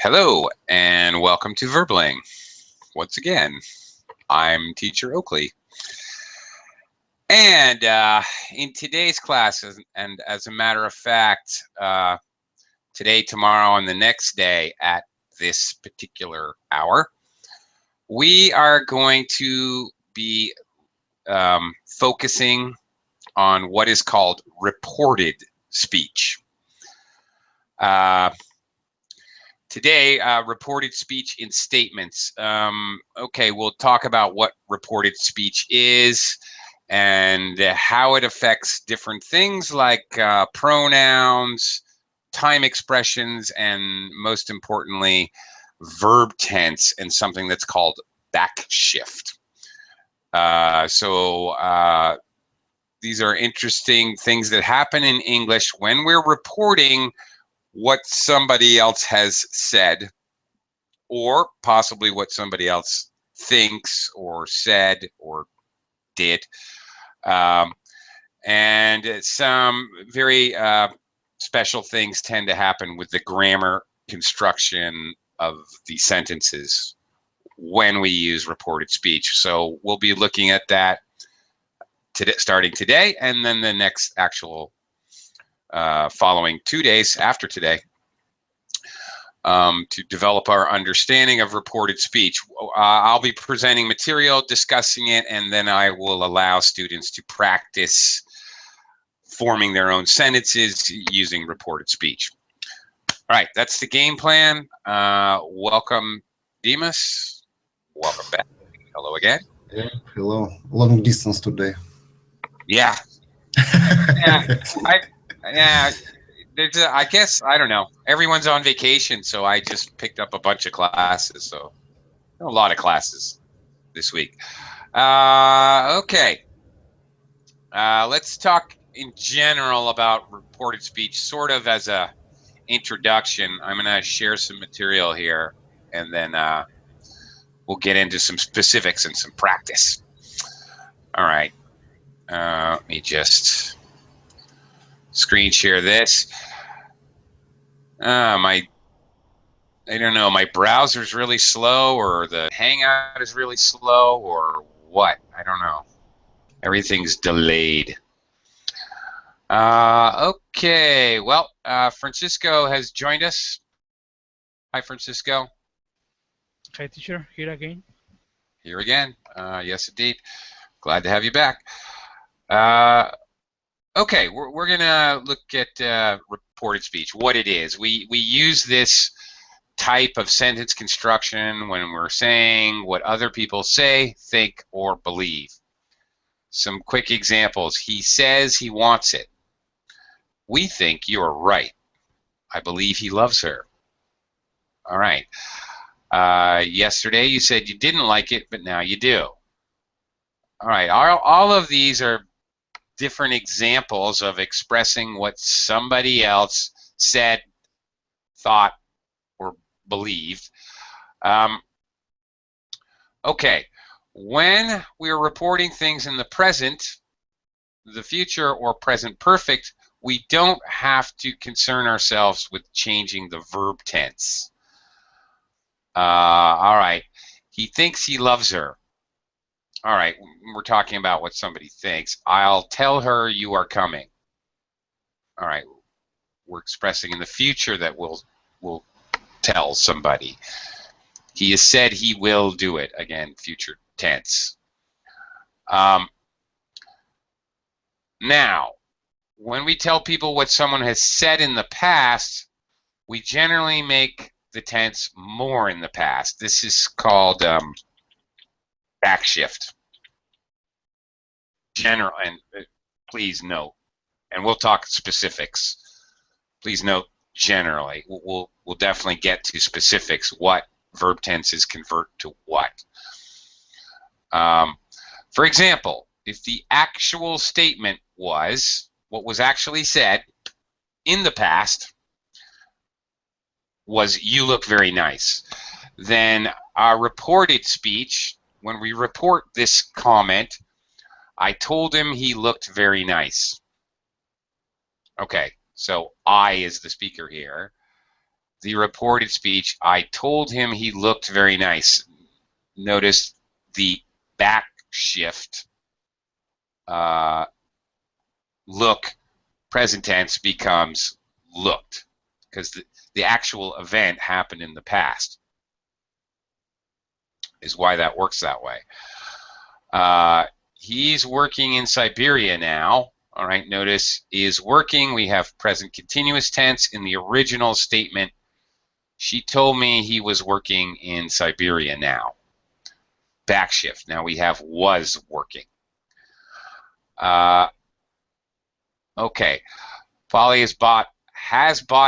Hello and welcome to Verbling. Once again, I'm Teacher Oakley. And in today's class, and as a matter of fact, today, tomorrow, and the next day at this particular hour, we are going to be focusing on what is called reported speech. Today, reported speech in statements. Okay, we'll talk about what reported speech is and how it affects different things like pronouns, time expressions, and most importantly, verb tense and something that's called backshift. These are interesting things that happen in English when we're reporting what somebody else has said, or possibly what somebody else thinks or said or did. And some very special things tend to happen with the grammar construction of the sentences when we use reported speech. So we'll be looking at that today, starting today, and then the next actual following 2 days after today, to develop our understanding of reported speech. I'll be presenting material, discussing it, and then I will allow students to practice forming their own sentences using reported speech. All right, that's the game plan. Welcome, Demas. Welcome back. Hello again. Yeah, hello. Long distance today. Yeah. I guess, I don't know. Everyone's on vacation, so I just picked up a bunch of classes. So a lot of classes this week. Okay. Let's talk in general about reported speech, sort of as a introduction. I'm going to share some material here, and then we'll get into some specifics and some practice. All right. Let me just screen share this. I don't know, my browser's really slow, or the Hangout is really slow, or what? I don't know. Everything's delayed. Okay, well, Francisco has joined us. Hi, Francisco. Hi, teacher. Here again. Here again. Yes, indeed. Glad to have you back. Okay, we're going to look at reported speech, what it is. We use this type of sentence construction when we're saying what other people say, think, or believe. Some quick examples. He says he wants it. We think you're right. I believe he loves her. All right. Yesterday you said you didn't like it, but now you do. All right. All of these are different examples of expressing what somebody else said, thought, or believed. Okay, when we're reporting things in the present, the future, or present perfect, we don't have to concern ourselves with changing the verb tense. All right, he thinks he loves her. All right, we're talking about what somebody thinks. I'll tell her you are coming. All right, we're expressing in the future that we'll tell somebody. He has said he will do it. Again, future tense. Now, when we tell people what someone has said in the past, we generally make the tense more in the past. This is called backshift. General, and please note, and we'll talk specifics. Please note generally. We'll definitely get to specifics. What verb tenses convert to what? For example, if the actual statement was what was actually said in the past was "you look very nice," then our reported speech, when we report this comment, I told him he looked very nice. Okay, so I is the speaker here. the reported speech, I told him he looked very nice. Notice the back shift. Look, present tense becomes looked, because the actual event happened in the past, is why that works that way. He's working in Siberia now. All right, notice is working. We have present continuous tense in the original statement. She told me he was working in Siberia now. Back shift. Now we have was working. Okay. Polly has bought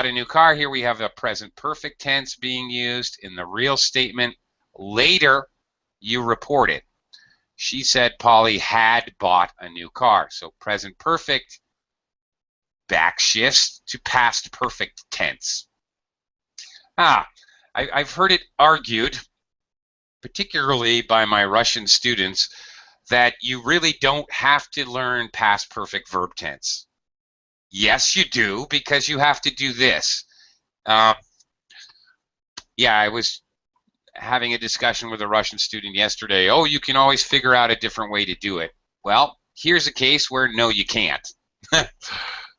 a new car. Here we have a present perfect tense being used in the real statement. Later, you report it. She said Polly had bought a new car. So present perfect back shifts to past perfect tense. I've heard it argued, particularly by my Russian students, that you really don't have to learn past perfect verb tense. Yes, you do, because you have to do this. Yeah, I was having a discussion with a Russian student yesterday. Oh, you can always figure out a different way to do it. Well, here's a case where no, you can't.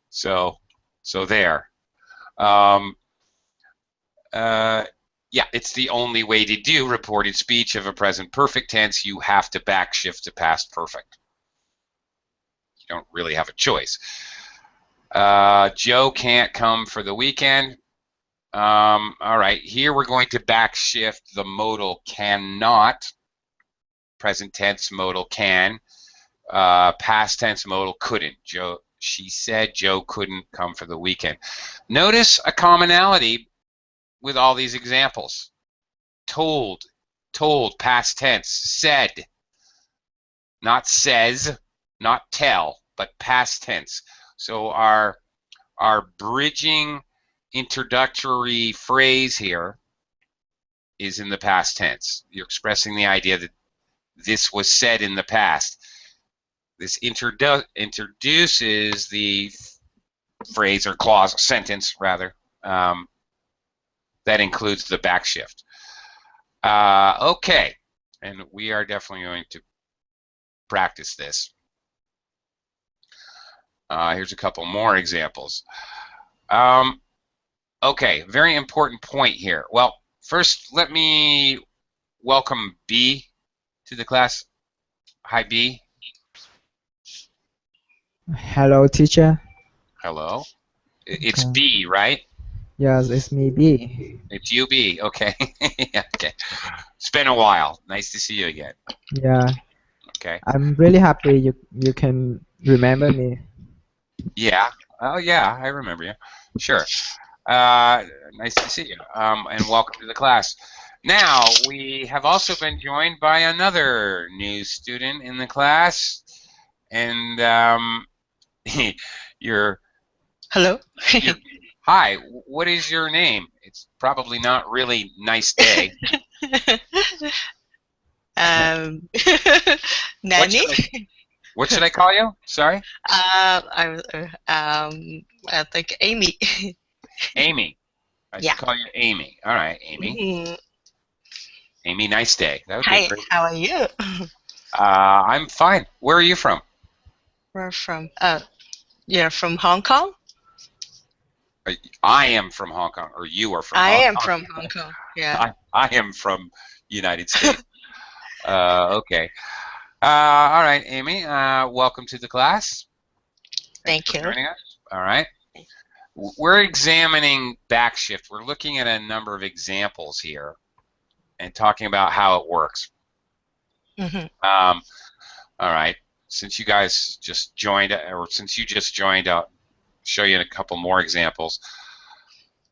So there. Yeah, it's the only way to do reported speech of a present perfect tense. You have to back shift to past perfect. You don't really have a choice. Joe can't come for the weekend. All right, here we're going to back shift the modal cannot. Present tense modal can. Past tense modal couldn't. She said Joe couldn't come for the weekend. Notice a commonality with all these examples. Told, past tense. Said, not says, not tell, but past tense. So our bridging introductory phrase here is in the past tense. You're expressing the idea that this was said in the past. This introduces the phrase or clause, sentence rather, that includes the back shift. Okay, and we are definitely going to practice this. Here's a couple more examples. Okay, very important point here. Well, first let me welcome B to the class. Hi, B. Hello, teacher. Hello. It's Okay. B, right? Yes, it's me, B. It's you, B. Okay. Okay. It's been a while. Nice to see you again. Yeah, Okay. I'm really happy you can remember me. Yeah. Oh, yeah. I remember you. Sure. Nice to see you. And welcome to the class. Now, we have also been joined by another new student in the class, and you're Hello. hi. What is your name? It's probably not really nice day. Nanny. What should I call you? Sorry. I think Amy. Amy. I should call you Amy. All right, Amy. Mm-hmm. Amy, nice day. That would be Hi. great. How are you? I'm fine. Where are you from? We're from. You're from Hong Kong. I am from Hong Kong, or you are from I Hong am Kong? from Hong Kong. Yeah. I am from United States. Okay. All right, Amy. Welcome to the class. Thank you. For joining us. All right. We're examining backshift. We're looking at a number of examples here and talking about how it works. Mm-hmm. All right. Since you guys just joined, or since you just joined, I'll show you a couple more examples.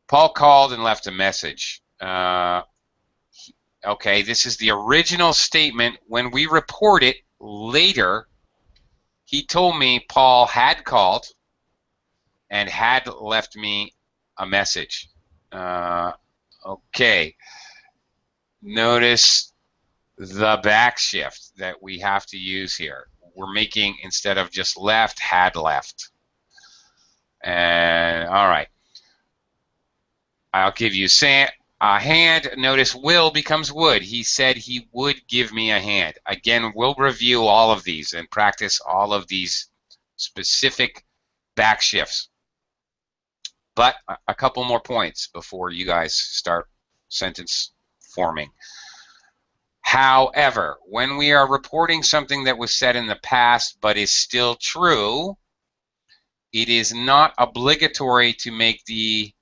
Paul called and left a message. Okay, this is the original statement. When we report it later, he told me Paul had called and had left me a message. Okay. Notice the back shift that we have to use here. We're making, instead of just left, had left. And all right. I'll give you a hand. Notice will becomes would. He said he would give me a hand. Again, we'll review all of these and practice all of these specific back shifts. But a couple more points before you guys start sentence forming. However, when we are reporting something that was said in the past but is still true, it is not obligatory to make the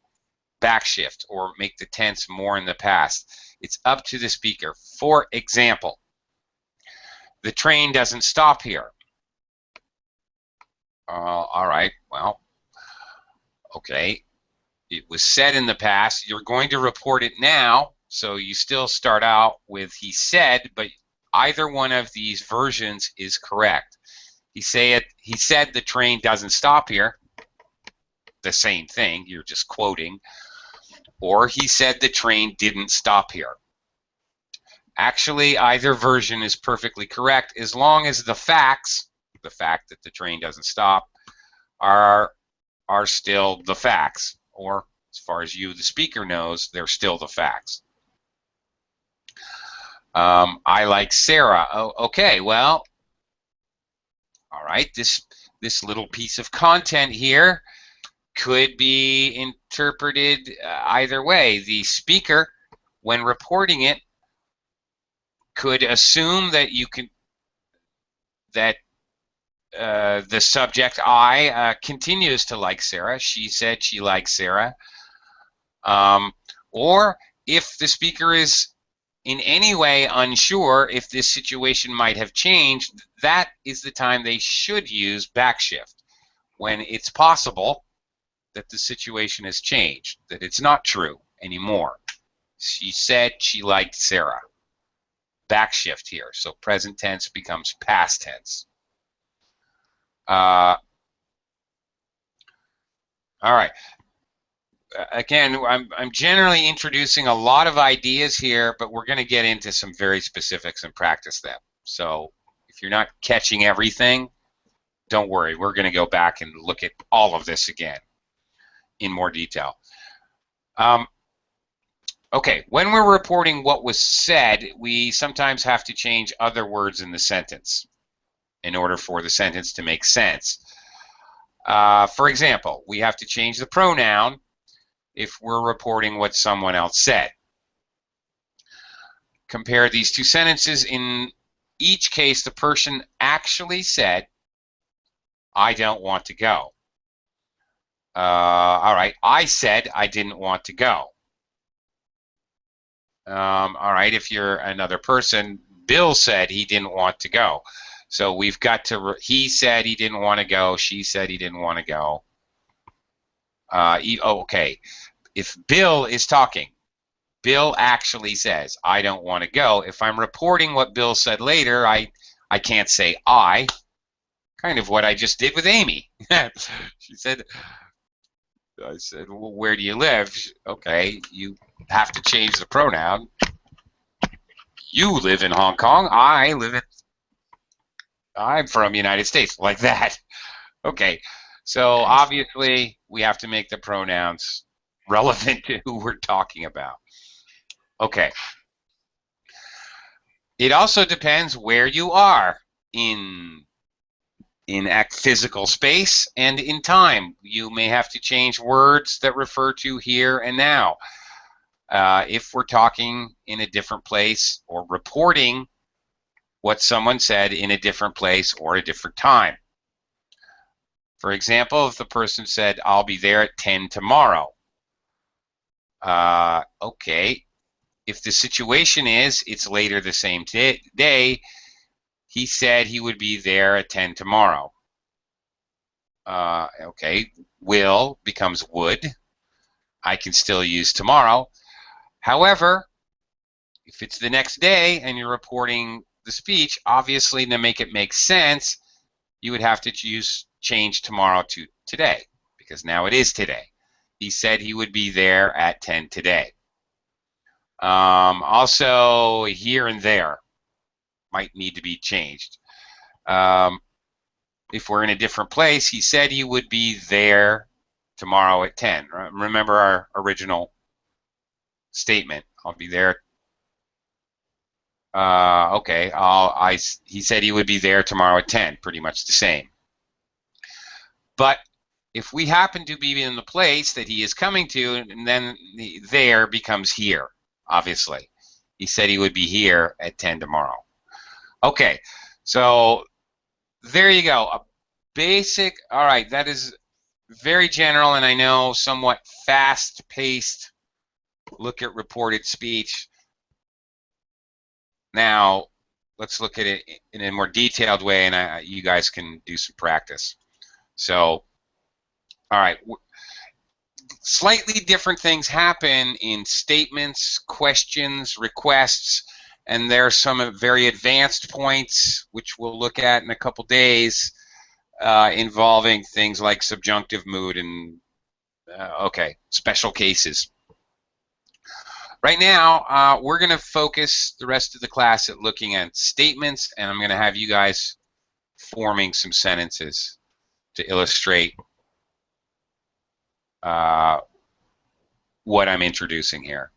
backshift or make the tense more in the past. It's up to the speaker. For example, the train doesn't stop here. All right, well, okay. It was said in the past. You're going to report it now, so you still start out with he said, but either one of these versions is correct. He said the train doesn't stop here. The same thing, you're just quoting. Or he said the train didn't stop here. Actually, either version is perfectly correct as long as the facts, the fact that the train doesn't stop, are still the facts. Or as far as you, the speaker, knows, they're still the facts. I like Sarah. Oh, okay, well, all right, this little piece of content here could be interpreted either way. The speaker, when reporting it, could assume that the subject I continues to like Sarah. She said she likes Sarah. Or if the speaker is in any way unsure if this situation might have changed, that is the time they should use backshift, when it's possible that the situation has changed, that it's not true anymore. She said she liked Sarah. Backshift here, so present tense becomes past tense. All right. Again, I'm generally introducing a lot of ideas here, but we're going to get into some very specifics and practice them. So if you're not catching everything, don't worry. We're going to go back and look at all of this again in more detail. Okay, when we're reporting what was said, we sometimes have to change other words in the sentence in order for the sentence to make sense. For example, we have to change the pronoun if we're reporting what someone else said. Compare these two sentences. In each case, the person actually said, I don't want to go. All right, I said I didn't want to go. All right, if you're another person, Bill said he didn't want to go. So we've got to, he said he didn't want to go, she said he didn't want to go. Okay, if Bill is talking, Bill actually says, I don't want to go. If I'm reporting what Bill said later, I can't say I, kind of what I just did with Amy. She said, I said, well, where do you live? Okay, you have to change the pronoun. You live in Hong Kong. I'm from the United States, like that. Okay, so obviously we have to make the pronouns relevant to who we're talking about. Okay. It also depends where you are in physical space and in time. You may have to change words that refer to here and now. If we're talking in a different place or reporting what someone said in a different place or a different time. For example, if the person said, I'll be there at 10 tomorrow. Okay, if the situation is it's later the same day, he said he would be there at 10 tomorrow. Okay, will becomes would. I can still use tomorrow. However, if it's the next day and you're reporting the speech, obviously to make it make sense, you would have to change tomorrow to today, because now it is today. He said he would be there at 10 today. Also, here and there might need to be changed. If we're in a different place, he said he would be there tomorrow at 10. Remember our original statement. I'll be there. Okay. He said he would be there tomorrow at 10. Pretty much the same. But if we happen to be in the place that he is coming to, and then the there becomes here, obviously. He said he would be here at 10 tomorrow. Okay, so there you go. A basic, all right, that is very general, and I know somewhat fast-paced look at reported speech. Now, let's look at it in a more detailed way, and you guys can do some practice. So, all right, slightly different things happen in statements, questions, requests, and there are some very advanced points, which we'll look at in a couple days, involving things like subjunctive mood and, okay, special cases. Right now, we're going to focus the rest of the class at looking at statements, and I'm going to have you guys forming some sentences to illustrate what I'm introducing here.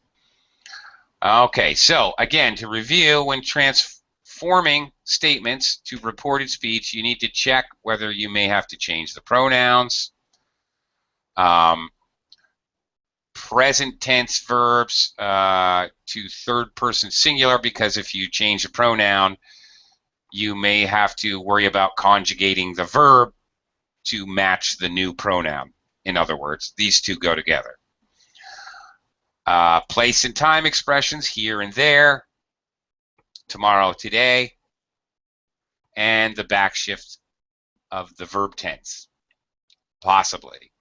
Okay, so again, to review, when transforming statements to reported speech, you need to check whether you may have to change the pronouns. Present tense verbs to third person singular, because if you change the pronoun, you may have to worry about conjugating the verb to match the new pronoun. In other words, these two go together. Place and time expressions, here and there, tomorrow, today, and the backshift of the verb tense, possibly.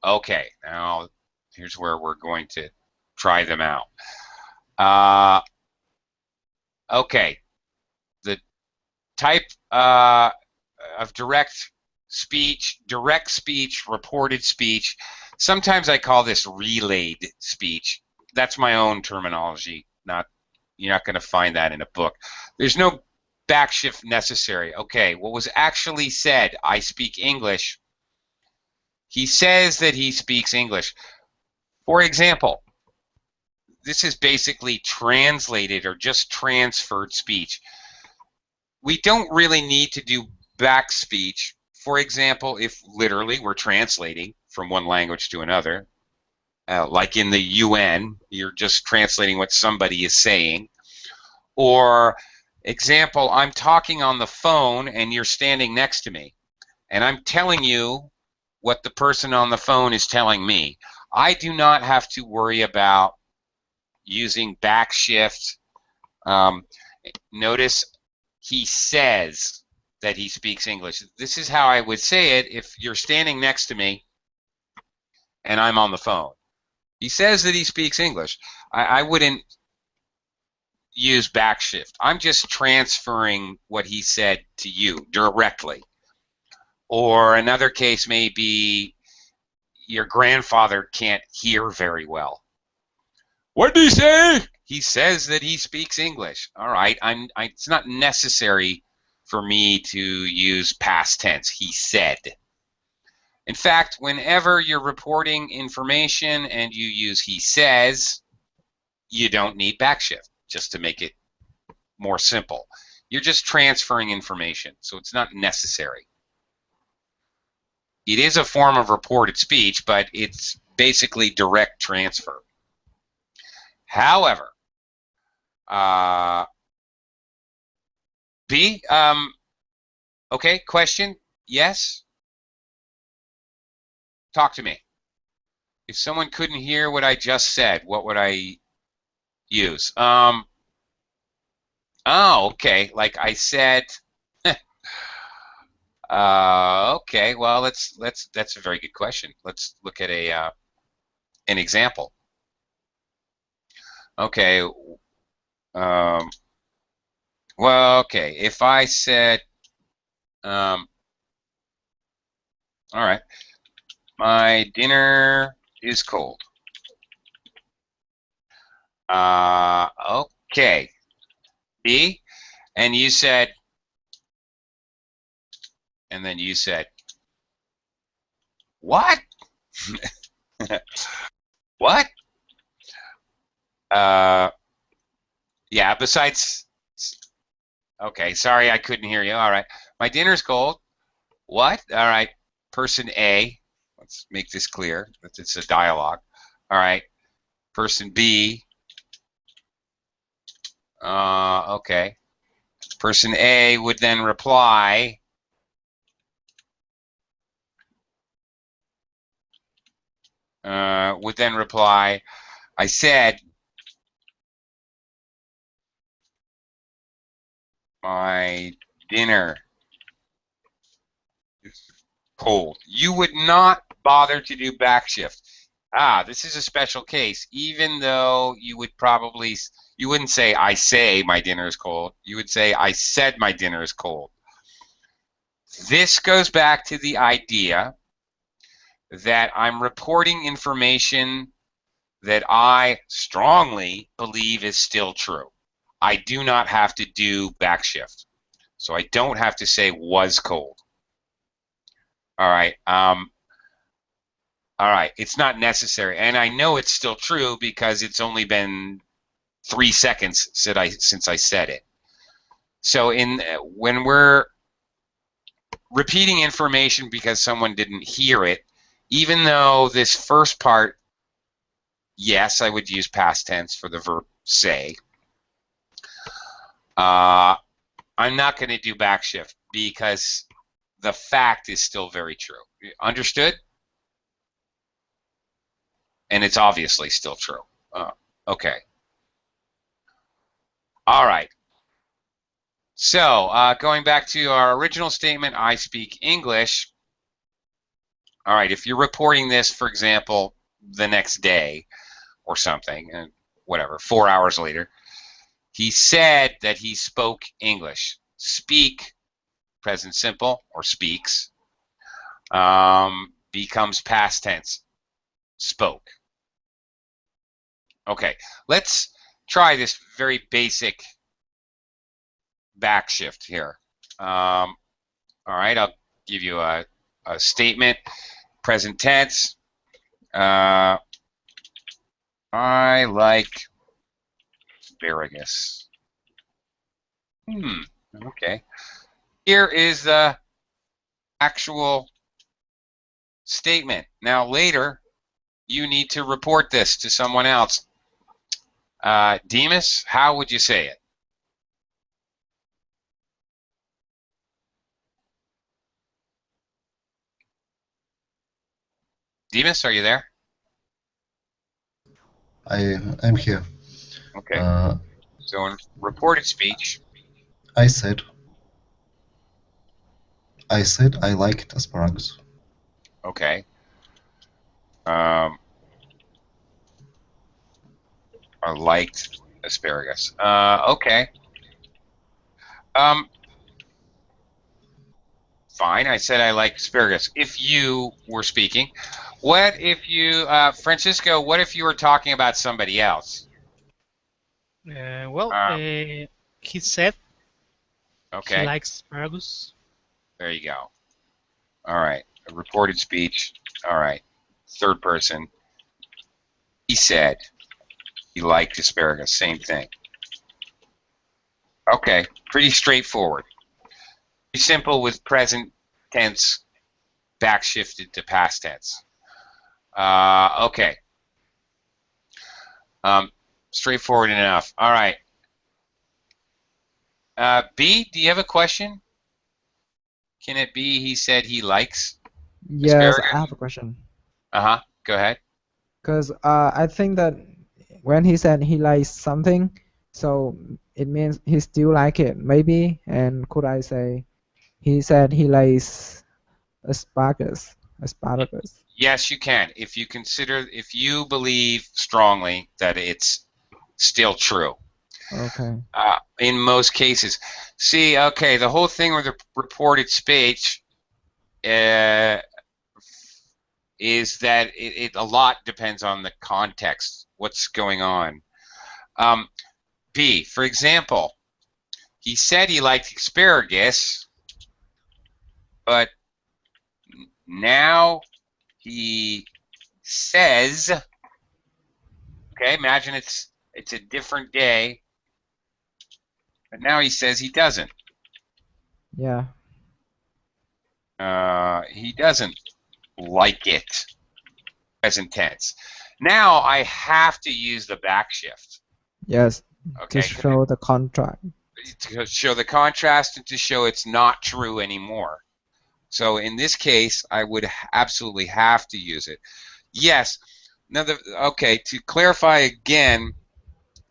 Okay, now here's where we're going to try them out. Okay, the type of direct speech, reported speech. Sometimes I call this relayed speech. That's my own terminology. You're not going to find that in a book. There's no backshift necessary. Okay, what was actually said, I speak English. He says that he speaks English. For example, this is basically translated or just transferred speech. We don't really need to do back speech. For example, if literally we're translating from one language to another, like in the UN, you're just translating what somebody is saying. Or, example, I'm talking on the phone and you're standing next to me, and I'm telling you what the person on the phone is telling me. I do not have to worry about using backshift. Notice he says that he speaks English. This is how I would say it if you're standing next to me and I'm on the phone. He says that he speaks English. I wouldn't use backshift. I'm just transferring what he said to you directly. Or another case may be your grandfather can't hear very well. What did he say? He says that he speaks English. All right, it's not necessary for me to use past tense. He said. In fact, whenever you're reporting information and you use he says, you don't need backshift, just to make it more simple. You're just transferring information, so it's not necessary. It is a form of reported speech, but it's basically direct transfer. However, B, okay, question, yes? Talk to me. If someone couldn't hear what I just said, what would I use? Oh, okay, like I said, okay, well, that's a very good question. Let's look at an example. Okay, well, okay, if I said, all right, my dinner is cold. Okay, B, and you said, and then you said, what? What? Yeah, besides, okay, sorry I couldn't hear you. All right. My dinner's cold. What? All right. Person A, let's make this clear. It's a dialogue. All right. Person B, okay. Person A would then reply, I said, my dinner is cold. You would not bother to do back shift. This is a special case. Even though you wouldn't say, I say my dinner is cold. You would say, I said my dinner is cold. This goes back to the idea that I'm reporting information that I strongly believe is still true. I do not have to do back shift. So I don't have to say was cold. All right. All right. It's not necessary. And I know it's still true because it's only been 3 seconds since I said it. So when we're repeating information because someone didn't hear it, even though this first part, yes, I would use past tense for the verb say, I'm not going to do back shift because the fact is still very true. Understood? And it's obviously still true. Okay. All right. So going back to our original statement, I speak English. All right, if you're reporting this, for example, the next day or something, and whatever, 4 hours later, he said that he spoke English. Speak, present simple, or speaks, becomes past tense. Spoke. Okay, let's try this very basic back shift here. All right, I'll give you a statement. Present tense. I like asparagus. Okay. Here is the actual statement. Now later, you need to report this to someone else. Demas, how would you say it? Demas, are you there? I'm here. Okay. Uh, So in reported speech, I said I liked asparagus. okay. I liked asparagus. Okay. Fine. I said I like asparagus. If you were speaking, what if you, Francisco? What if you were talking about somebody else? Well, Um, he said he okay. likes asparagus. There you go. All right. A reported speech. All right. Third person. He said he liked asparagus. Same thing. Okay. Pretty straightforward. Pretty simple with present tense back shifted to past tense. Okay. Straightforward enough. All right. B, do you have a question? Can it be he said he likes Yes, asparagus? I have a question. Uh-huh. Go ahead. Because I think that when he said he likes something, so it means he still like it, maybe. And could I say he said he likes asparagus? Asparagus. Yes, you can. If you believe strongly that it's still true. Okay. In most cases. See, okay, the whole thing with the reported speech is that a lot depends on the context, what's going on. B, for example, he said he liked asparagus, but now he says, okay, imagine it's It's a different day. But now he says he doesn't. Yeah. He doesn't like it. Present tense. Now I have to use the back shift. Yes. Okay. To show the contract. To show the contrast and to show it's not true anymore. So in this case, I would absolutely have to use it. Yes. Okay, to clarify again,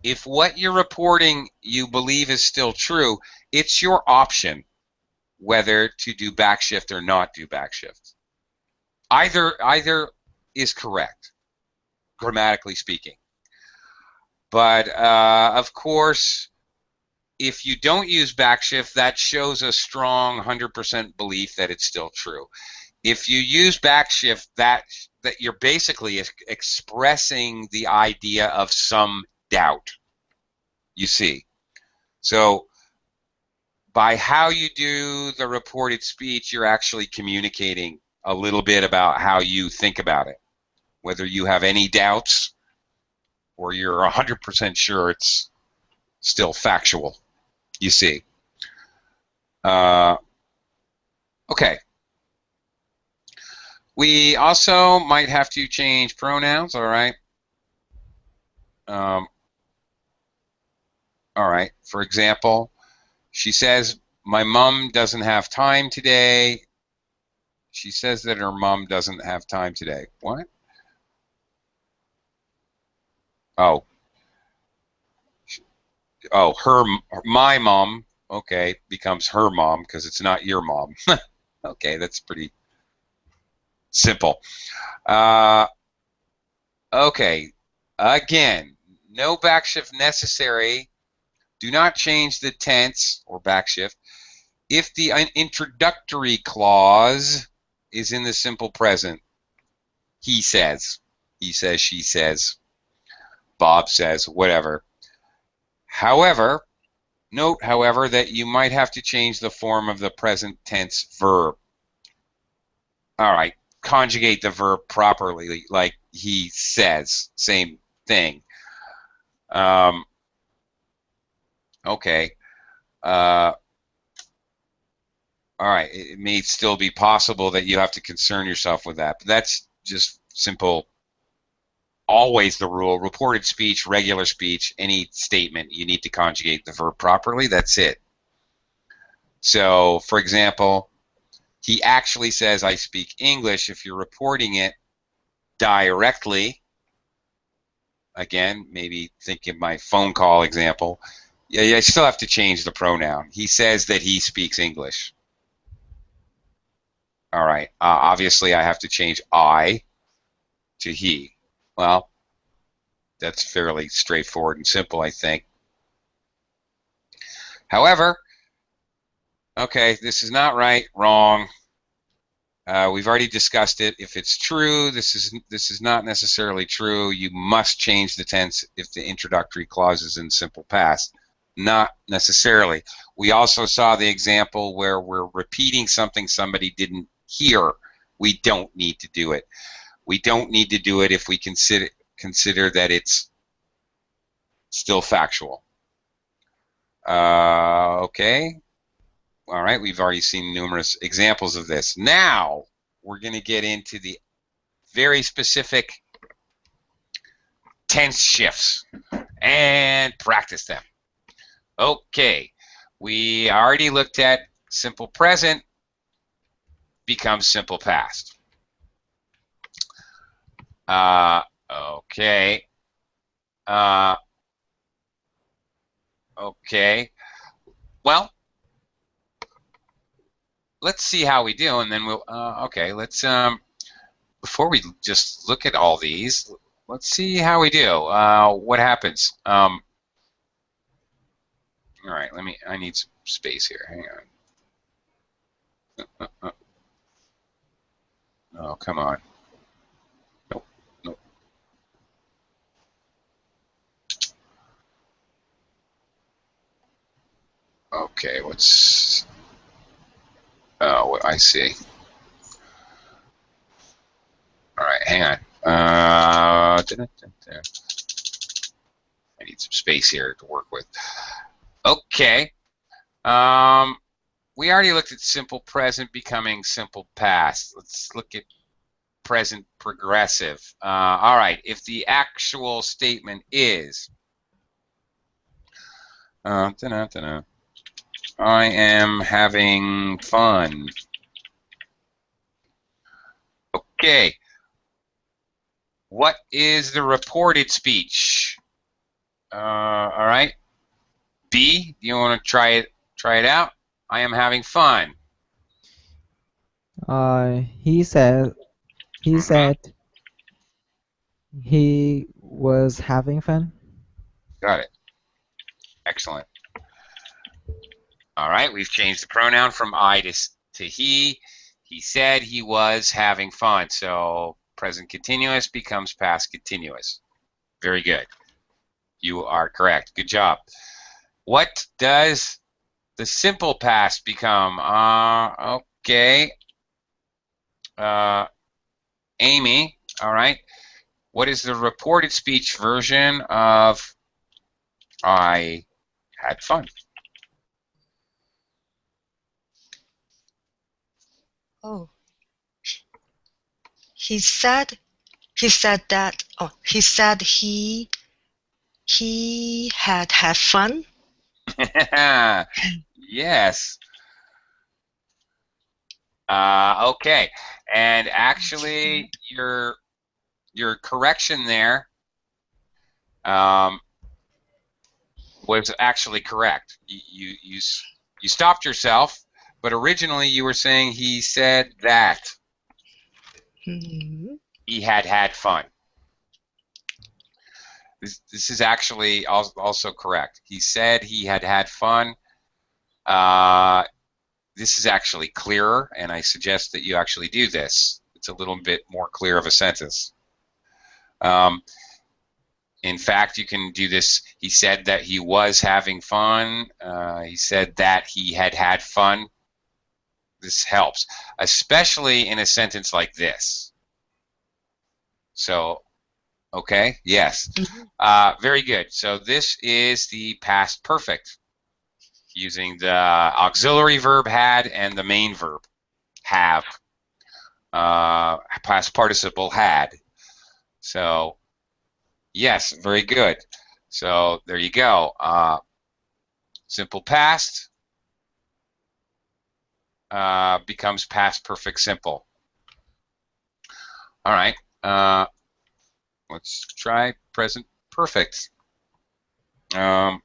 if what you're reporting you believe is still true, it's your option whether to do backshift or not do backshift. Either is correct, grammatically speaking. But of course, if you don't use backshift, that shows a strong 100% belief that it's still true. If you use backshift, that you're basically expressing the idea of some doubt. You see. So by how you do the reported speech, you're actually communicating a little bit about how you think about it, whether you have any doubts or you're 100% sure it's still factual. You see. Okay. We also might have to change pronouns, all right? All right, for example, she says, my mom doesn't have time today. She says that her mom doesn't have time today. What? Oh. Oh, my mom, okay, becomes her mom because it's not your mom. Okay, that's pretty simple. Okay, again, no backshift necessary. Do not change the tense or backshift if the introductory clause is in the simple present. He says, she says, Bob says, whatever. However, note, however, that you might have to change the form of the present tense verb. All right, conjugate the verb properly, like he says, same thing. Okay. All right, it may still be possible that you have to concern yourself with that, but that's just simple. Always the rule. Reported speech, regular speech, any statement, you need to conjugate the verb properly. That's it. So, for example, he actually says, I speak English. If you're reporting it directly, again, maybe think of my phone call example, yeah, I still have to change the pronoun. He says that he speaks English. All right, obviously I have to change I to he. Well, that's fairly straightforward and simple, I think. However, okay, this is not right, wrong. We've already discussed it. If it's true, this is not necessarily true. You must change the tense if the introductory clause is in simple past. Not necessarily. We also saw the example where we're repeating something somebody didn't hear. We don't need to do it. We don't need to do it if we consider that it's still factual. Okay. All right, we've already seen numerous examples of this. Now, we're going to get into the very specific tense shifts and practice them. Okay, we already looked at simple present becomes simple past. Okay. Okay. Well, let's see how we do, and then we'll. Okay, let's. Before we just look at all these, let's see how we do. What happens? All right. I need some space here. Hang on. Oh, come on. Nope. Nope. Okay. What's? Oh, I see. All right, hang on. Hang I need some space here to work with. Okay. We already looked at simple present becoming simple past. Let's look at present progressive. All right. If the actual statement is I am having fun. Okay. What is the reported speech? All right. B, do you want to try it out? I am having fun. He said he was having fun. Got it. Excellent. All right, we've changed the pronoun from I to he. He said he was having fun. So present continuous becomes past continuous. Very good. You are correct. Good job. What does the simple past become? Okay. Amy, all right. What is the reported speech version of I had fun? Oh. He said that, oh, he said he had fun. Yes. Okay. And actually, your correction there was actually correct. You stopped yourself, but originally you were saying he said that Hmm. he had fun. This is actually also correct. He said he had fun. This is actually clearer, and I suggest that you actually do this. It's a little bit more clear of a sentence. In fact, you can do this. He said that he was having fun. He said that he had fun. This helps, especially in a sentence like this. So, okay, yes. Very good. So this is the past perfect using the auxiliary verb had and the main verb have. Past participle had. So, yes, very good. So there you go. Simple past becomes past perfect simple. All right. Let's try present perfect. All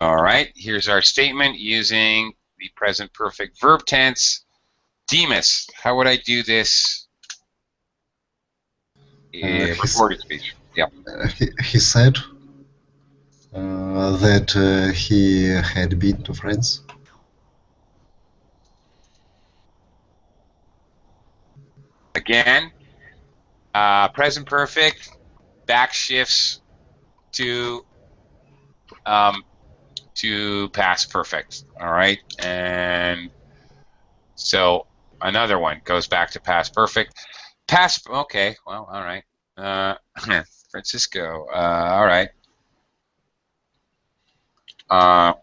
right. Here's our statement using the present perfect verb tense. Demas, how would I do this? Reported speech. Yeah. He said that he had been to France. Again, present perfect back shifts to past perfect. All right, and so another one goes back to past perfect. Past. Okay. Well, all right. Francisco. All right. All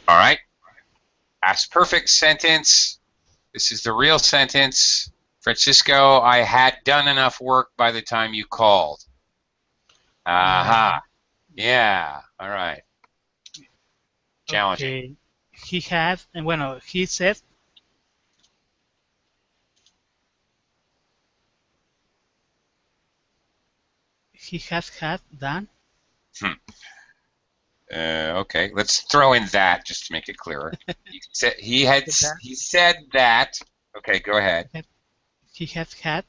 right. Past perfect sentence. This is the real sentence. Francisco, I had done enough work by the time you called. Aha. Yeah. All right. Challenging. Okay. He had, and bueno, he said he has had done. Okay, let's throw in that just to make it clearer. He said that. Okay, go ahead. He has had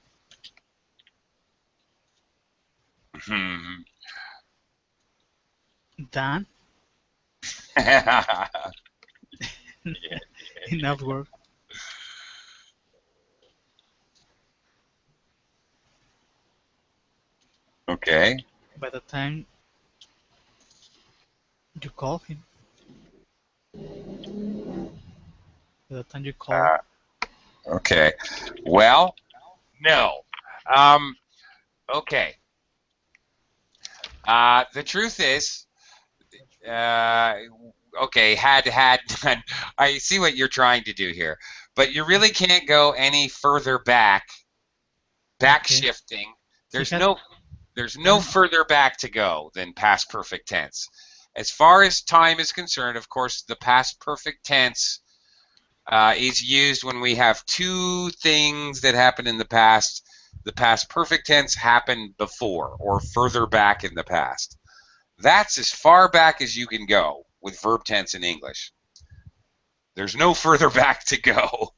Hmm. done enough work. Okay. by the time you call him. By the time you call. Okay. Well, no. Okay. The truth is, okay, had done. I see what you're trying to do here, but you really can't go any further back. Back Okay. shifting. He There's had- no further back to go than past perfect tense. As far as time is concerned, of course, the past perfect tense is used when we have two things that happened in the past. The past perfect tense happened before or further back in the past. That's as far back as you can go with verb tense in English. There's no further back to go.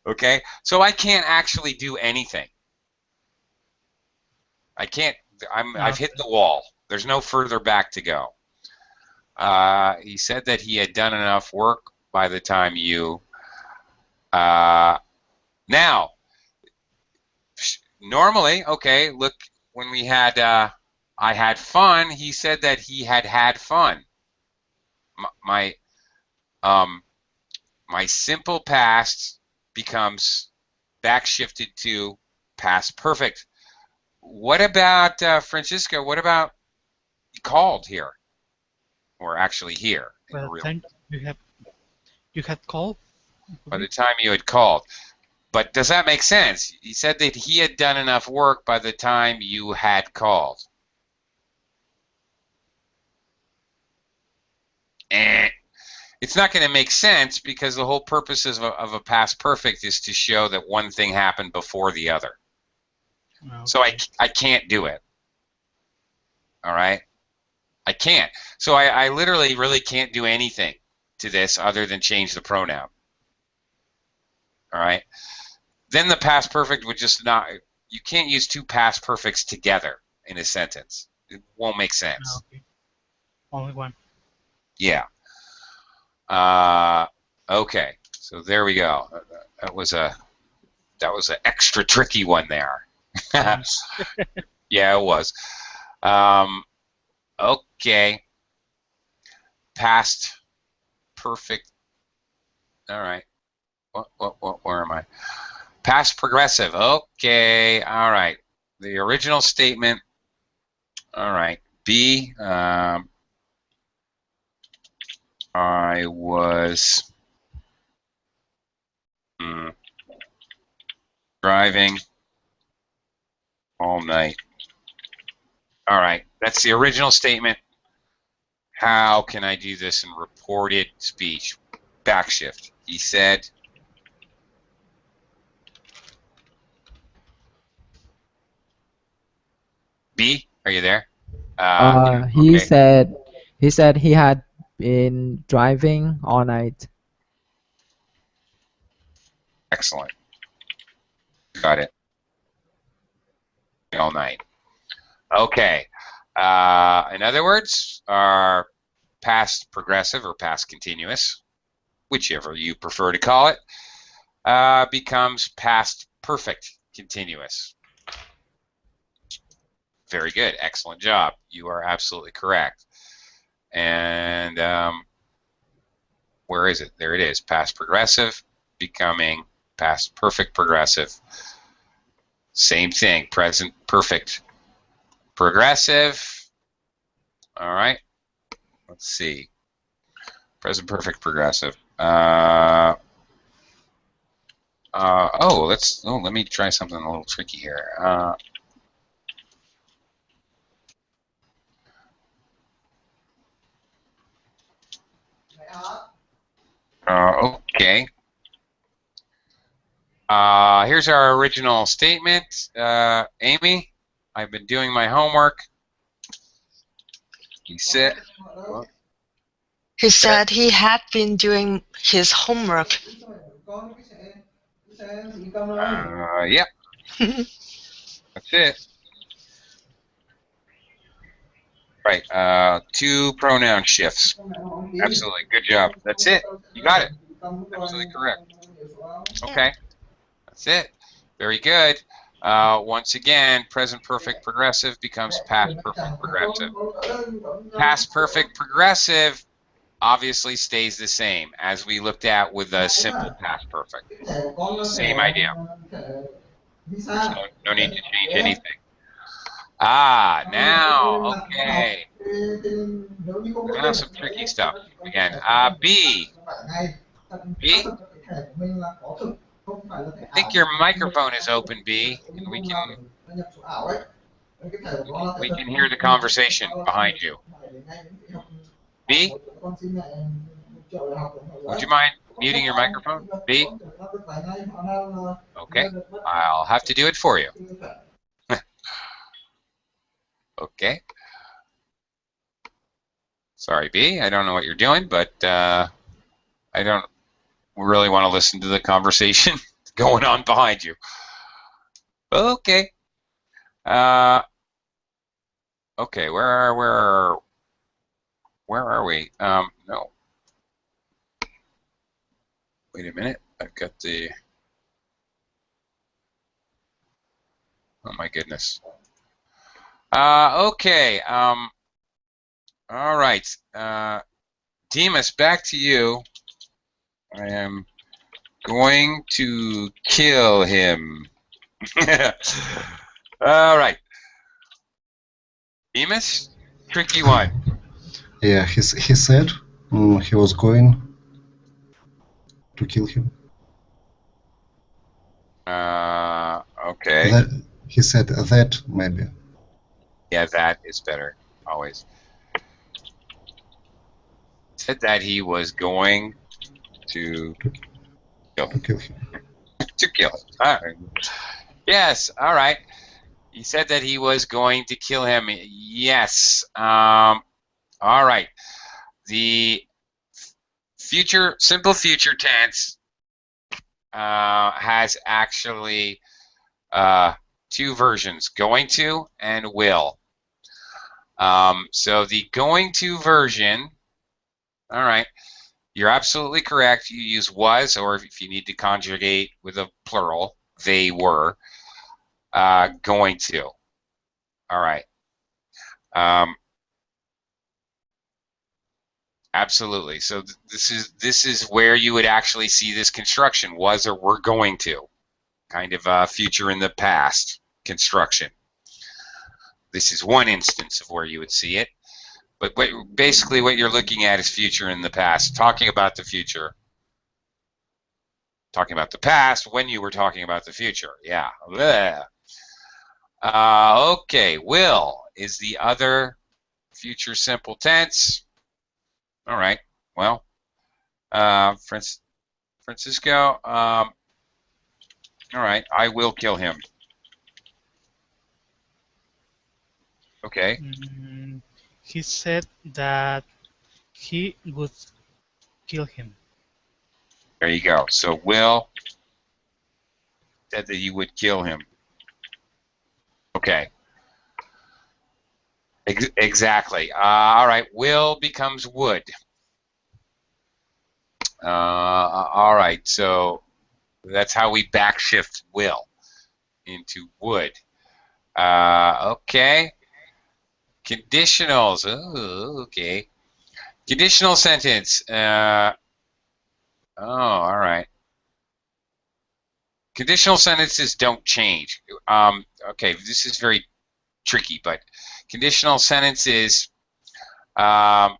Okay? So I can't actually do anything. I can't. I've hit the wall. There's no further back to go. He said that he had done enough work by the time you. Now, normally, okay, look, when we had I had fun, he said that he had had fun. My simple past becomes backshifted to past perfect. What about Francisco? What about called here? Or actually here? By the time you had called. By the time you had called. But does that make sense? He said that he had done enough work by the time you had called. It's not going to make sense because the whole purpose of a past perfect is to show that one thing happened before the other. Okay. So I can't do it. All right? I can't. So I literally really can't do anything to this other than change the pronoun. All right? Then the past perfect would just not, you can't use two past perfects together in a sentence. It won't make sense. Okay. Only one. Yeah. Okay. So there we go. That was an extra tricky one there. Yeah, it was. Okay. Past perfect. All right. Where am I? Past progressive. Okay. All right. The original statement. All right. B. I was driving all night. All right. That's the original statement. How can I do this in reported speech? Backshift. He said. B, are you there? He Okay. said he had been driving all night. Excellent. Got it. All night. Okay. In other words, our past progressive or past continuous, whichever you prefer to call it, becomes past perfect continuous. Very good. Excellent job. You are absolutely correct. And where is it? There it is. Past progressive becoming past perfect progressive. Same thing. Present perfect progressive. All right. Let's see. Present perfect progressive. Let me try something a little tricky here. Okay. Here's our original statement. Amy, I've been doing my homework. He said he had been doing his homework. Yep. That's it. Right. Two pronoun shifts. Absolutely. Good job. That's it. You got it. Absolutely correct. Okay. That's it. Very good. Once again, present perfect progressive becomes past perfect progressive. Past perfect progressive obviously stays the same as we looked at with the simple past perfect. Same idea. There's no need to change anything. Now, okay. Now some tricky stuff. Again, B. B? I think your microphone is open, B, and we can hear the conversation behind you. B? Would you mind muting your microphone? B? Okay. I'll have to do it for you. Okay. Sorry, B. I don't know what you're doing, but I don't really want to listen to the conversation going on behind you. Okay. Okay. Where are we? No. Wait a minute. I've got the. Oh my goodness. Okay. All right. Demas, back to you. I am going to kill him. All right. Demas, tricky one. Yeah, he said he was going to kill him. Okay. He said that maybe. Yeah, that is better, always. Said that he was going to kill him. To kill him. Yes, all right. He said that he was going to kill him. Yes. All right. The simple future tense has actually two versions, going to and will. So the going to version, all right, you're absolutely correct. You use was, or if you need to conjugate with a plural, they were going to. All right. Absolutely. So this is where you would actually see this construction, was or were going to, kind of future in the past construction. This is one instance of where you would see it. But basically what you're looking at is future in the past, talking about the future. Talking about the past when you were talking about the future. Yeah. Okay, will is the other future simple tense. All right. Well, Francisco, all right, I will kill him. Okay. He said that he would kill him. There you go. So will said that he would kill him. Okay. Exactly. All right. Will becomes would. All right. So that's how we backshift will into would. Okay. Conditionals. Oh, okay. Conditional sentence. Oh, all right. Conditional sentences don't change. Okay, this is very tricky, but conditional sentences, and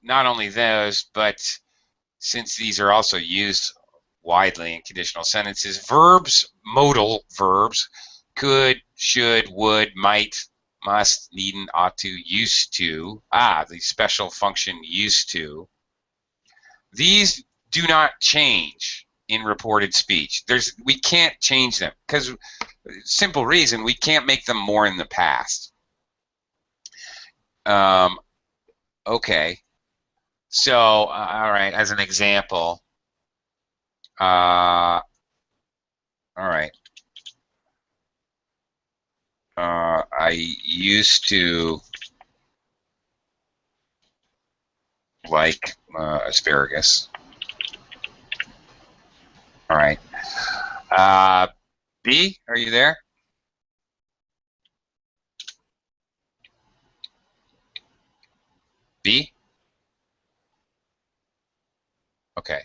not only those, but since these are also used widely in conditional sentences, verbs, modal verbs, could, should, would, might, must, needn't, ought to, used to, the special function used to, these do not change in reported speech. We can't change them because simple reason, we can't make them more in the past. Okay, so all right, as an example, all right, I used to like asparagus. All right, B, are you there? B? Okay.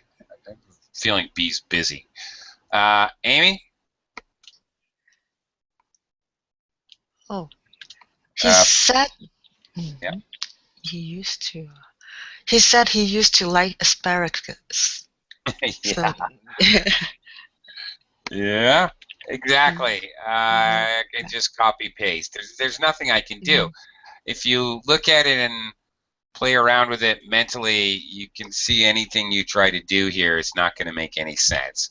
I'm feeling B's busy. Amy? Oh, he Uh, said yeah. he used to. He said he used to like asparagus. Yeah. So, Yeah. Exactly. I can just copy paste. There's nothing I can do. If you look at it and play around with it mentally, you can see anything you try to do here is not going to make any sense.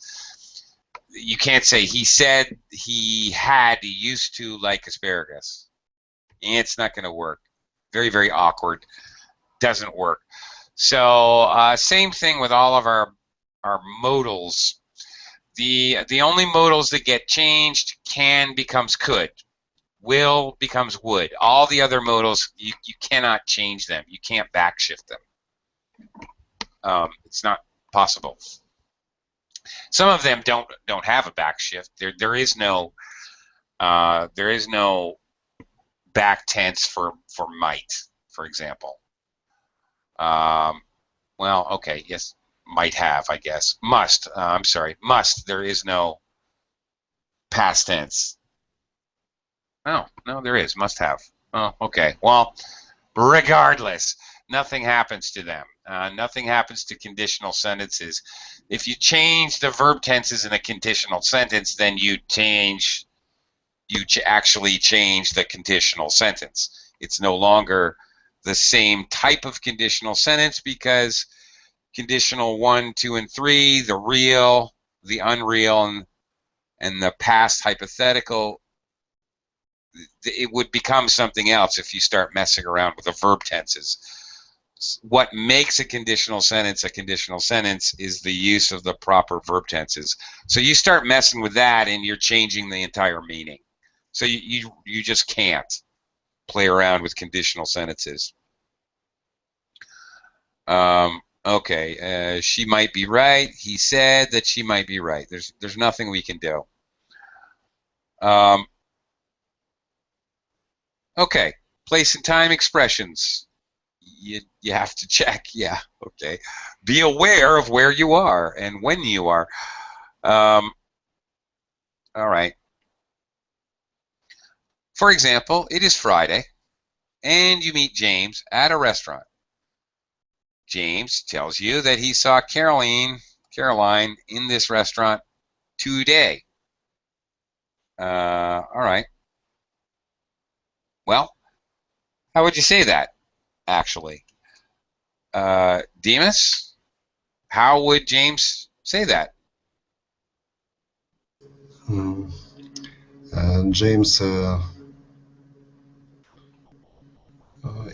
You can't say he said he used to like asparagus. It's not going to work. Very, very awkward. Doesn't work. So same thing with all of our modals. The only modals that get changed can becomes could. Will becomes would. All the other modals, you cannot change them. You can't backshift them. It's not possible. Some of them don't have a backshift. There is no back tense for might, for example. Well, okay, yes, might have, I guess. Must. I'm sorry, must. There is no past tense. No, there is. Must have. Oh, okay. Well, regardless, nothing happens to them. Nothing happens to conditional sentences. If you change the verb tenses in a conditional sentence, then you actually change the conditional sentence. It's no longer the same type of conditional sentence because conditional 1, 2, and 3, the real, the unreal, and the past hypothetical, it would become something else if you start messing around with the verb tenses. What makes a conditional sentence is the use of the proper verb tenses. So you start messing with that and you're changing the entire meaning. So you just can't play around with conditional sentences. Okay, she might be right. He said that she might be right. There's nothing we can do. Okay, place and time expressions. You have to check. Yeah, okay. Be aware of where you are and when you are. All right. For example, it is Friday, and you meet James at a restaurant. James tells you that he saw Caroline in this restaurant today. All right. Well, how would you say that, actually? Demas, how would James say that? James,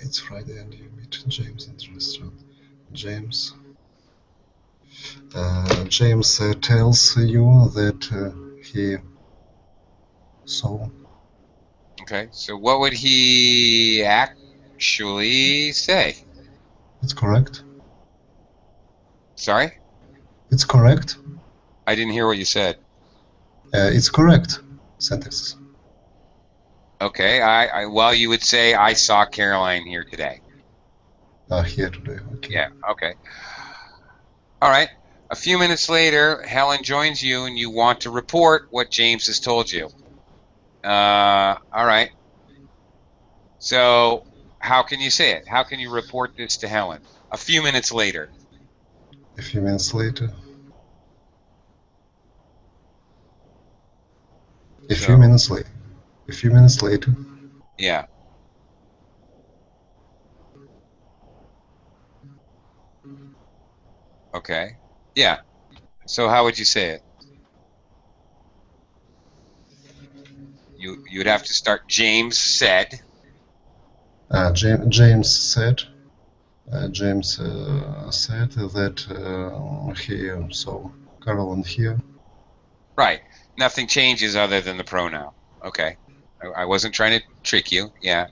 it's Friday and you meet James in the restaurant. James tells you that he saw. Okay, so what would he actually say? It's correct. Sorry? It's correct. I didn't hear what you said. It's correct. Syntax. Okay, well, you would say, I saw Caroline here today. Here today. Okay. Yeah, okay. All right. A few minutes later, Helen joins you and you want to report what James has told you. All right. So how can you say it? How can you report this to Helen? A few minutes later. A few minutes later. A few minutes later. A few minutes later. Yeah. Okay. Yeah. So how would you say it? You'd have to start. James said. James said. James said that he saw Caroline here. Right. Nothing changes other than the pronoun. Okay. I wasn't trying to trick you. Yeah.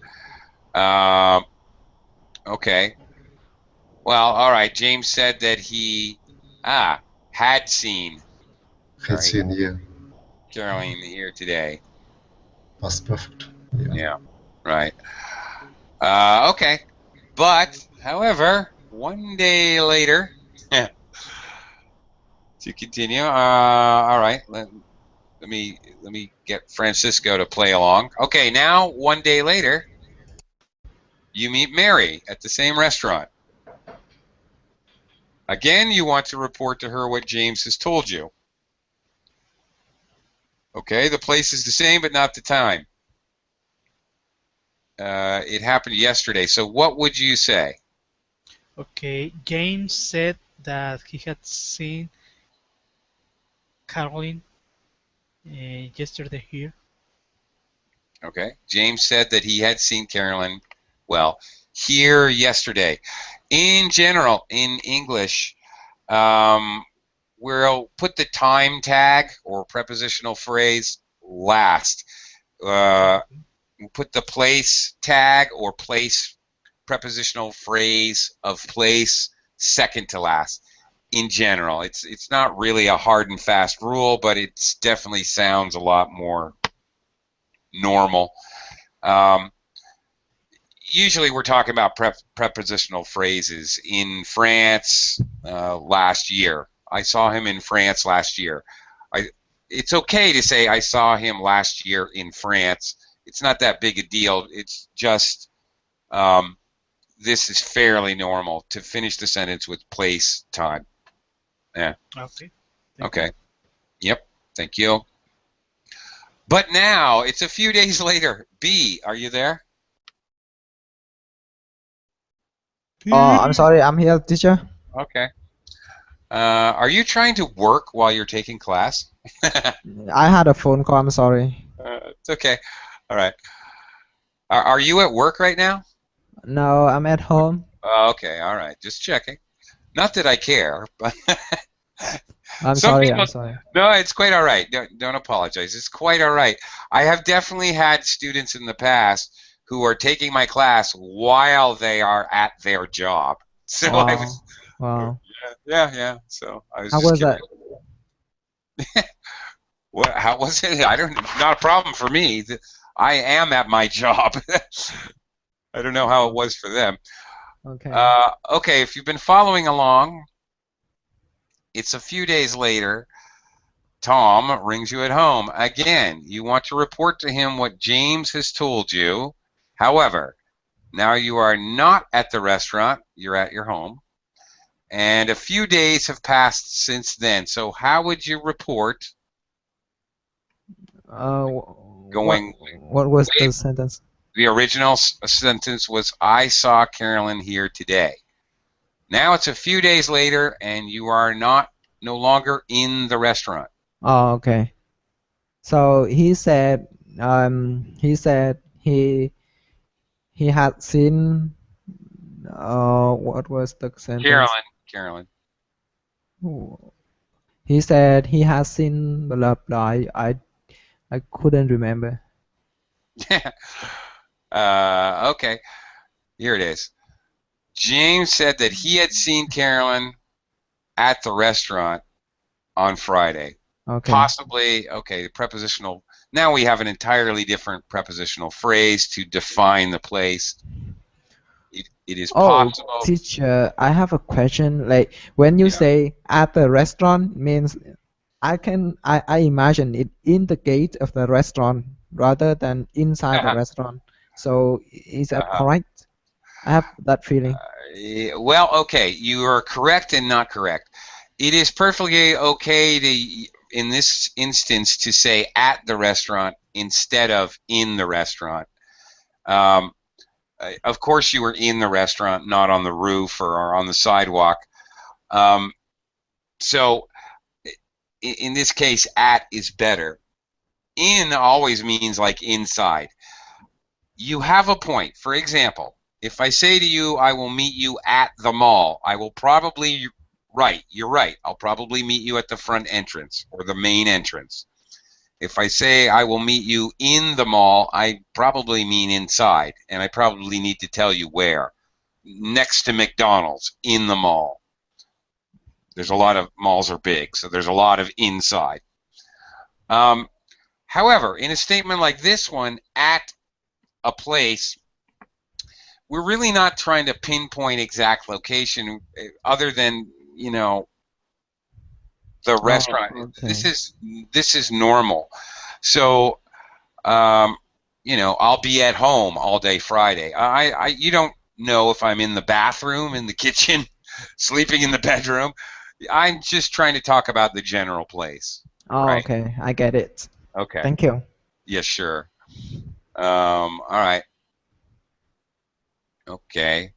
Okay. Well, all right. James said that he had seen. Had seen, yeah. Caroline here today. Past perfect. Yeah. Yeah, right. Okay, but however, one day later, to continue. All right. Let me get Francisco to play along. Okay, now one day later, you meet Mary at the same restaurant. Again, you want to report to her what James has told you. Okay, the place is the same, but not the time. It happened yesterday. So what would you say? Okay, James said that he had seen Caroline yesterday here. Okay, James said that he had seen Carolyn, well, here yesterday. In general, in English, we'll put the time tag or prepositional phrase last. We'll put the place tag or place prepositional phrase of place second to last. In general, it's not really a hard and fast rule, but it definitely sounds a lot more normal. Um, Usually we're talking about prepositional phrases. In France last year, I saw him in France last year. It's okay to say I saw him last year in France. It's not that big a deal. It's just this is fairly normal to finish the sentence with place, time. Yeah. Okay. Okay. Yep. Thank you. But now it's a few days later. B, are you there? Oh, I'm sorry, I'm here, teacher. Okay. Are you trying to work while you're taking class? I had a phone call, I'm sorry. It's okay. All right. Are you at work right now? No, I'm at home. Okay. All right. Just checking. Not that I care, but I'm some sorry, people. I'm sorry. No, it's quite all right. Don't apologize. It's quite all right. I have definitely had students in the past who are taking my class while they are at their job. So I was, Wow, wow. yeah. So I was How just was curious. that? What? How was it? I don't. Not a problem for me. I am at my job. I don't know how it was for them. Okay. Okay, if you've been following along, it's a few days later. Tom rings you at home. Again, you want to report to him what James has told you. However, now you are not at the restaurant, you're at your home. And a few days have passed since then. So how would you report What going was way? the sentence? The original sentence was, I saw Carolyn here today. Now it's a few days later and you are no longer in the restaurant. Oh, okay. So he said he had seen what was the sentence? Carolyn. He said he has seen blah blah. I couldn't remember. Okay, here it is. James said that he had seen Carolyn at the restaurant on Friday. Okay. Possibly, okay, prepositional. Now we have an entirely different prepositional phrase to define the place. It is Oh, possible. teacher, I have a question. Like when you Yeah. say at the restaurant means I imagine it in the gate of the restaurant rather than inside the restaurant. So is that Uh-huh. correct? I have that feeling. Well, okay, you are correct and not correct. It is perfectly okay to, in this instance, to say at the restaurant instead of in the restaurant. Of course, you were in the restaurant, not on the roof or on the sidewalk. So, in this case, at is better. In always means like inside. You have a point. For example, if I say to you, I will meet you at the mall, I will probably, right, you're right, I'll probably meet you at the front entrance or the main entrance. If I say I will meet you in the mall, I probably mean inside, and I probably need to tell you where. Next to McDonald's, in the mall. There's a lot of malls are big, so there's a lot of inside. However, in a statement like this one, at a place, we're really not trying to pinpoint exact location other than, you know, the restaurant. Okay. This is normal. So, you know, I'll be at home all day Friday. You don't know if I'm in the bathroom, in the kitchen, sleeping in the bedroom. I'm just trying to talk about the general place, Oh, right? okay. I get it. Okay. Thank you. Yeah, sure. All right. Okay.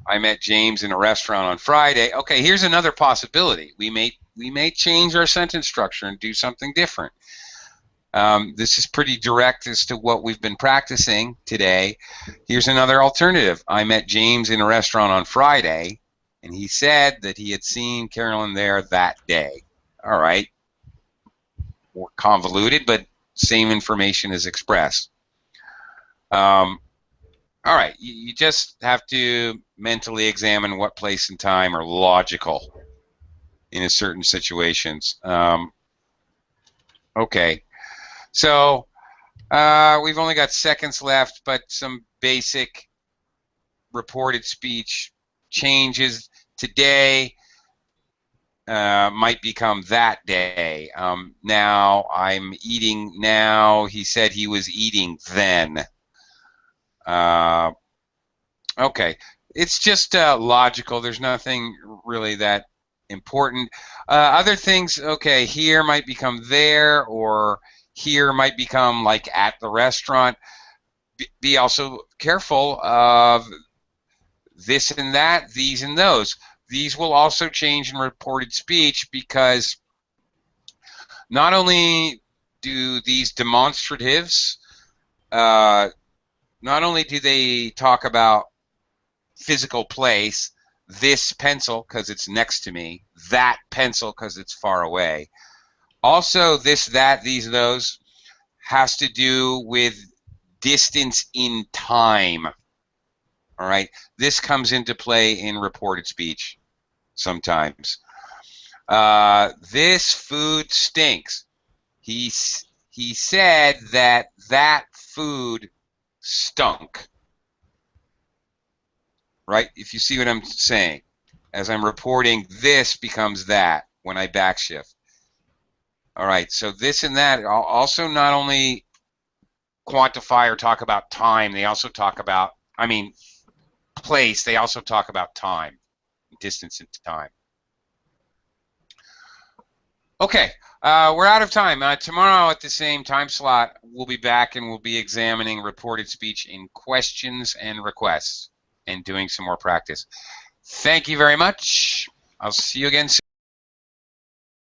I met James in a restaurant on Friday. Okay, here's another possibility. We may change our sentence structure and do something different. This is pretty direct as to what we've been practicing today. Here's another alternative. I met James in a restaurant on Friday, and he said that he had seen Carolyn there that day. All right. More convoluted, but same information is expressed. All right, you just have to mentally examine what place and time are logical in a certain situations. Okay, so we've only got seconds left, but some basic reported speech changes. Today might become that day. Now I'm eating now. He said he was eating then. Okay, it's just logical. There's nothing really that important. Other things, okay, here might become there, or here might become like at the restaurant. Be also careful of this and that, these and those. These will also change in reported speech because not only do these demonstratives, not only do they talk about physical place, this pencil because it's next to me, that pencil because it's far away. Also, this, that, these, those has to do with distance in time. All right, this comes into play in reported speech sometimes. This food stinks. He said that that food stunk. Right? If you see what I'm saying. As I'm reporting, this becomes that when I backshift. All right, so this and that also not only quantify or talk about time, they also talk about, I mean, place, they also talk about time, distance and time. Okay, we're out of time. Tomorrow at the same time slot, we'll be back and we'll be examining reported speech in questions and requests and doing some more practice. Thank you very much. I'll see you again soon.